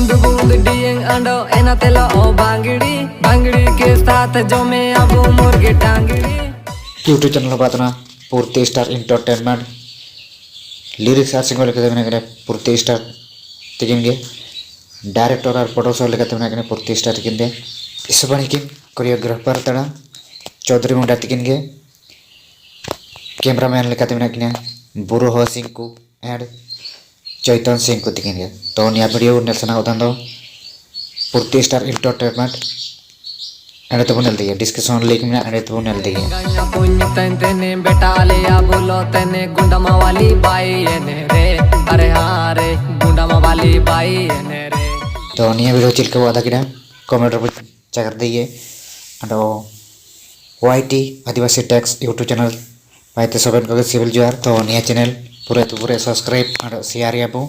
बूंद बूंद डियंग अंडो एना तेला ओ बांगड़ी बांगड़ी के साथ जो में अब मुर्गे टांगड़ी यूट्यूब चैनल पातना पूर्ति स्टार एंटरटेनमेंट लिरिक्स आर सिंगल लेके पूर्ति स्टार तिगिनगे डायरेक्टर और प्रोड्यूसर लेके पूर्ति स्टार तिगिनगे इसबाणी किन कोरियोग्राफर तड़ा चौधरी मुंडा तिगिनगे कैमरामैन लेके बुरु हो सिंह को एंड चैतन सिंह को तिगिनगे तो निया वीडियो नेलसना होता पूर्ति स्टार एंटरटेनमेंट एंड तो बनल दिए डिस्क्रिप्शन लिंक में एंड तो बनल दिए गन्या पुण्य तने बेटा ले या बोलो तने गुंडमा वाली बाई ने रे अरे हाँ रे गुंडमा वाली बाई ने रे तो निया वीडियो चिल्के वादा किना कमेंट पर चेक कर दिए एंड वाईटी आदिवासी टैक्स यूट्यूब चैनल पाइते सब इनको सिविल जुआर तो निया चैनल पूरे सब्सक्राइब एंड शेयर याबो।